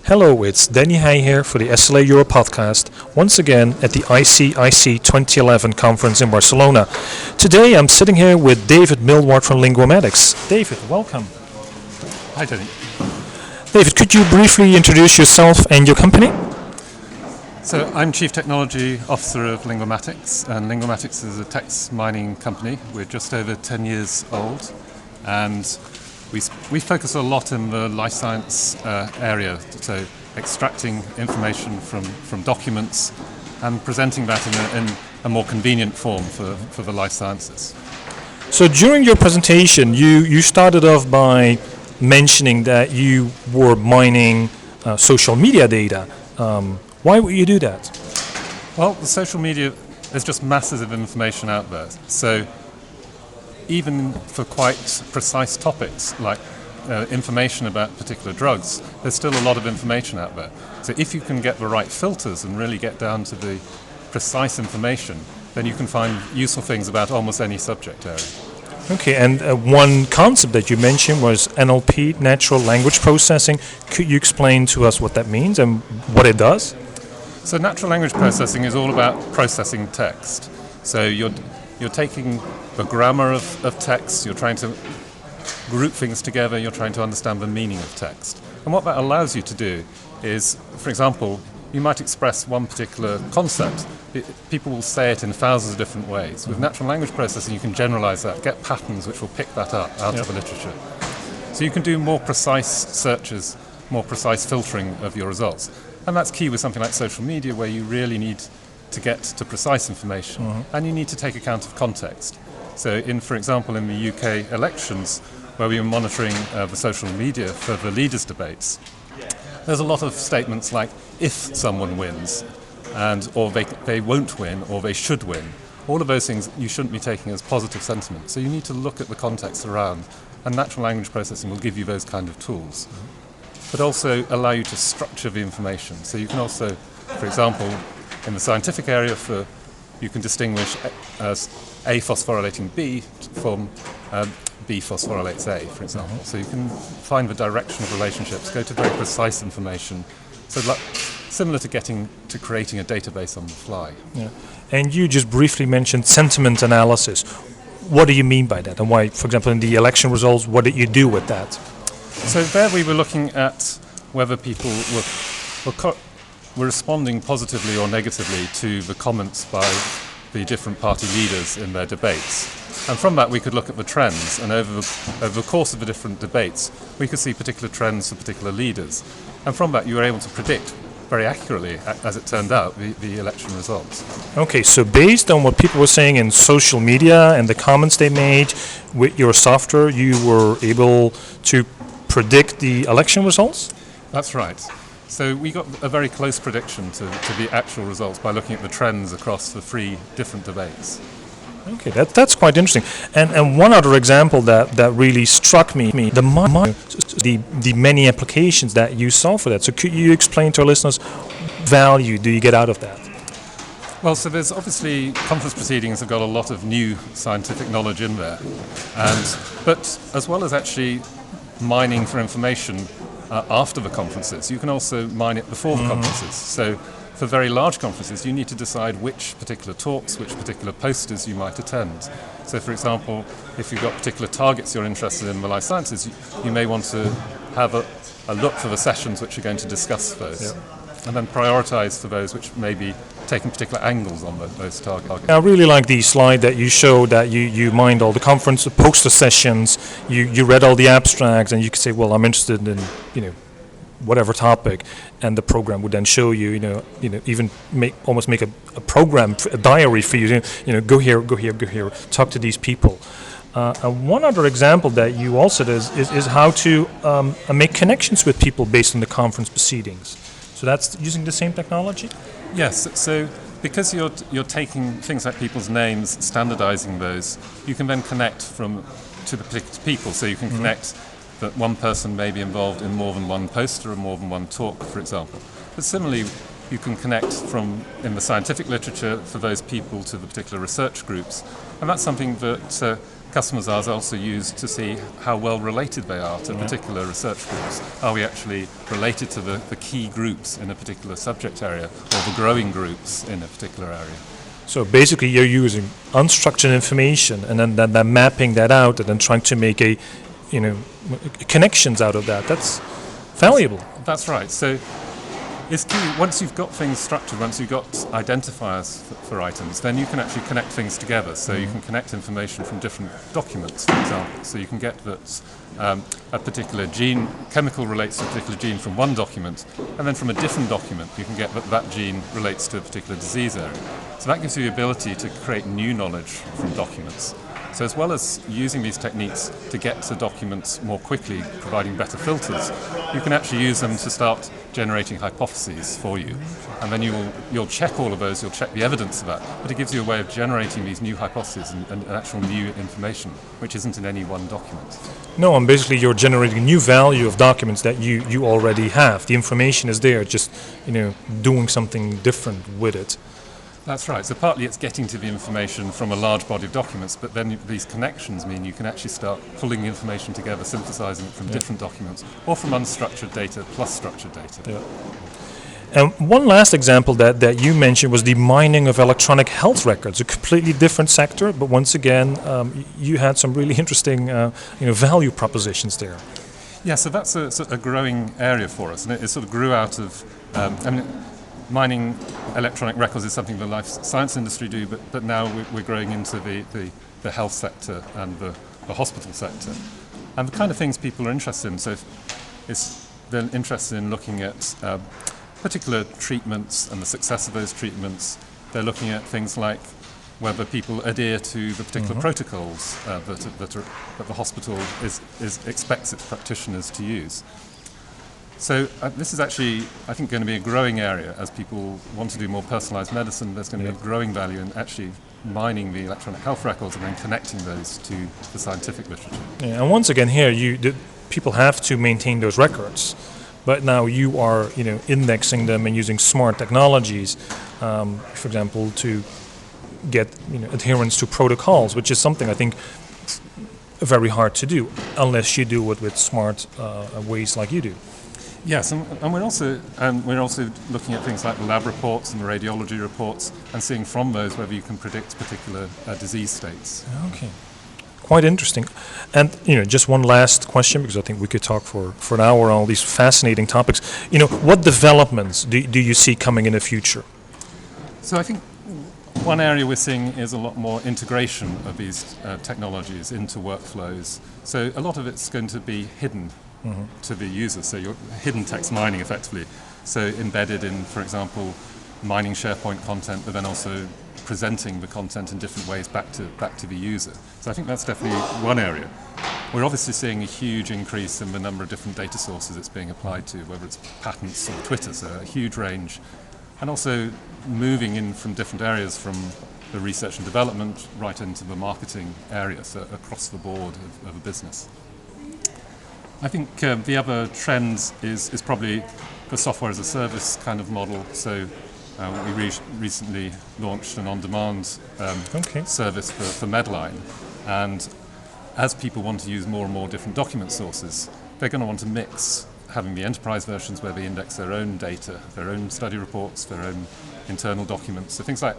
Hello, it's Dennie Heye here for the SLA Euro podcast, once again at the ICIC 2011 conference in Barcelona. Today I'm sitting here with David Milward from Linguamatics. David, welcome. Hi, Dennie. David, could you briefly introduce yourself and your company? So I'm Chief Technology Officer of Linguamatics, and Linguamatics is a text mining company. We're just over 10 years old, and we focus a lot in the life science area, so extracting information from documents and presenting that in a more convenient form for the life sciences. So during your presentation, you started off by mentioning that you were mining social media data. Why would you do that? Well, the social media, there's just masses of information out there. So even for quite precise topics like information about particular drugs, there's still a lot of information out there. So if you can get the right filters and really get down to the precise information, then you can find useful things about almost any subject area. Okay, and one concept that you mentioned was NLP, natural language processing. Could you explain to us what that means and what it does? So natural language processing is all about processing text. So you're taking the grammar of text, you're trying to group things together, you're trying to understand the meaning of text. And what that allows you to do is, for example, you might express one particular concept. People will say it in thousands of different ways. With natural language processing, you can generalize that, get patterns which will pick that up out of the literature. So you can do more precise searches, more precise filtering of your results. And that's key with something like social media, where you really need to get to precise information, and you need to take account of context. So for example, in the UK elections, where we were monitoring the social media for the leaders' debates, there's a lot of statements like, if someone wins, or they won't win, or they should win. All of those things you shouldn't be taking as positive sentiment. So you need to look at the context around, and natural language processing will give you those kind of tools. But also allow you to structure the information. So you can also, for example, in the scientific area, you can distinguish as A phosphorylating B from B phosphorylates A, for example. So you can find the direction of relationships, go to very precise information. So similar to creating a database on the fly. Yeah. And you just briefly mentioned sentiment analysis. What do you mean by that? And why, for example, in the election results, what did you do with that? So there we were looking at whether people were responding positively or negatively to the comments by the different party leaders in their debates. And from that we could look at the trends, and over the course of the different debates we could see particular trends for particular leaders. And from that you were able to predict very accurately, as it turned out, the election results. Okay, so based on what people were saying in social media and the comments they made with your software, you were able to predict the election results? That's right. So we got a very close prediction to the actual results by looking at the trends across the 3 different debates. Okay, that's quite interesting. And one other example that really struck me, the many applications that you saw for that. So could you explain to our listeners, value do you get out of that? Well, so there's obviously, conference proceedings have got a lot of new scientific knowledge in there. But as well as actually mining for information after the conferences, you can also mine it before the conferences. So for very large conferences, you need to decide which particular talks, which particular posters you might attend. So for example, if you've got particular targets you're interested in the life sciences, you may want to have a look for the sessions which are going to discuss those. Yep. And then prioritize for those which may be taking particular angles on those targets. I really like the slide that you showed, that you mined all the conference, the poster sessions, you read all the abstracts, and you could say, well, I'm interested in, whatever topic, and the program would then show you, even almost make a program, a diary for you, go here, talk to these people. And one other example that you also did is how to make connections with people based on the conference proceedings. So that's using the same technology? Yes, so because you're taking things like people's names, standardizing those, you can then connect to the particular people. So you can connect that one person may be involved in more than one poster or more than one talk, for example. But similarly, you can connect in the scientific literature for those people to the particular research groups. And that's something that customers ours also use to see how well related they are to particular research groups. Are we actually related to the key groups in a particular subject area, or the growing groups in a particular area? So basically you're using unstructured information and then mapping that out and then trying to make connections out of that. That's valuable. That's right. So it's key, once you've got things structured, once you've got identifiers for items, then you can actually connect things together. So you can connect information from different documents, for example. So you can get that a particular chemical relates to a particular gene from one document, and then from a different document you can get that gene relates to a particular disease area. So that gives you the ability to create new knowledge from documents. So as well as using these techniques to get to documents more quickly, providing better filters, you can actually use them to start generating hypotheses for you. And then you'll check all of those, you'll check the evidence of that, but it gives you a way of generating these new hypotheses and actual new information, which isn't in any one document. No, and basically you're generating new value of documents that you already have. The information is there, just doing something different with it. That's right. So partly it's getting to the information from a large body of documents, but then these connections mean you can actually start pulling the information together, synthesizing it from different documents, or from unstructured data plus structured data. Yeah. And one last example that you mentioned was the mining of electronic health records, a completely different sector, but once again, you had some really interesting value propositions there. Yeah, so that's a growing area for us, and it sort of grew out of, mining electronic records is something the life science industry do, but now we're growing into the health sector and the hospital sector. And the kind of things people are interested in, so they're interested in looking at particular treatments and the success of those treatments. They're looking at things like whether people adhere to the particular protocols that the hospital expects its practitioners to use. So this is actually, I think, going to be a growing area as people want to do more personalised medicine. There's going to be a growing value in actually mining the electronic health records and then connecting those to the scientific literature. Yeah, and once again here, people have to maintain those records, but now you are indexing them and using smart technologies, for example, to get adherence to protocols, which is something I think very hard to do unless you do it with smart ways like you do. Yes, and we're also looking at things like the lab reports and the radiology reports and seeing from those whether you can predict particular disease states. Okay, quite interesting. And just one last question, because I think we could talk for an hour on all these fascinating topics. What developments do you see coming in the future? So I think one area we're seeing is a lot more integration of these technologies into workflows. So a lot of it's going to be hidden to the user, so you're hidden text mining effectively. So embedded in, for example, mining SharePoint content, but then also presenting the content in different ways back to the user. So I think that's definitely one area. We're obviously seeing a huge increase in the number of different data sources it's being applied to, whether it's patents or Twitter, so a huge range. And also moving in from different areas, from the research and development right into the marketing area, so across the board of a business. I think the other trend is probably the software as a service kind of model. So we recently launched an on-demand service for Medline, and as people want to use more and more different document sources, they're going to want to mix having the enterprise versions where they index their own data, their own study reports, their own internal documents. So things like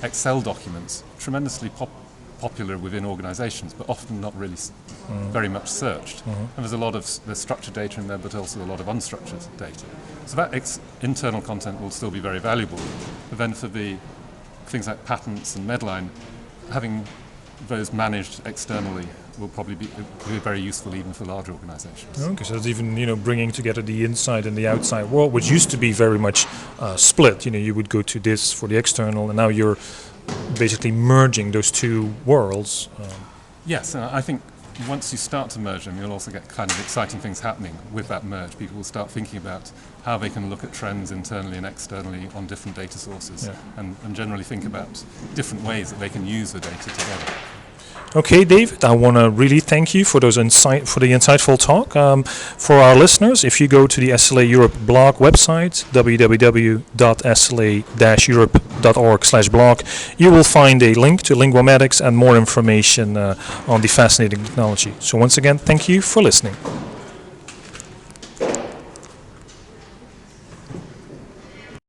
Excel documents, tremendously popular within organizations, but often not really very much searched. And there's a lot of structured data in there, but also a lot of unstructured data. So that internal content will still be very valuable. But then for the things like patents and Medline, having those managed externally will probably be very useful even for large organizations. Okay, so it's even bringing together the inside and the outside world, which used to be very much split. You would go to this for the external, and now you're basically merging those two worlds. Yes, I think once you start to merge them, you'll also get kind of exciting things happening with that merge. People will start thinking about how they can look at trends internally and externally on different data sources, and generally think about different ways that they can use the data together. Okay, David, I want to really thank you for the insightful talk. For our listeners, if you go to the SLA Europe blog website, www.sla-europe.org/blog, you will find a link to Linguamatics and more information on the fascinating technology. So once again, thank you for listening.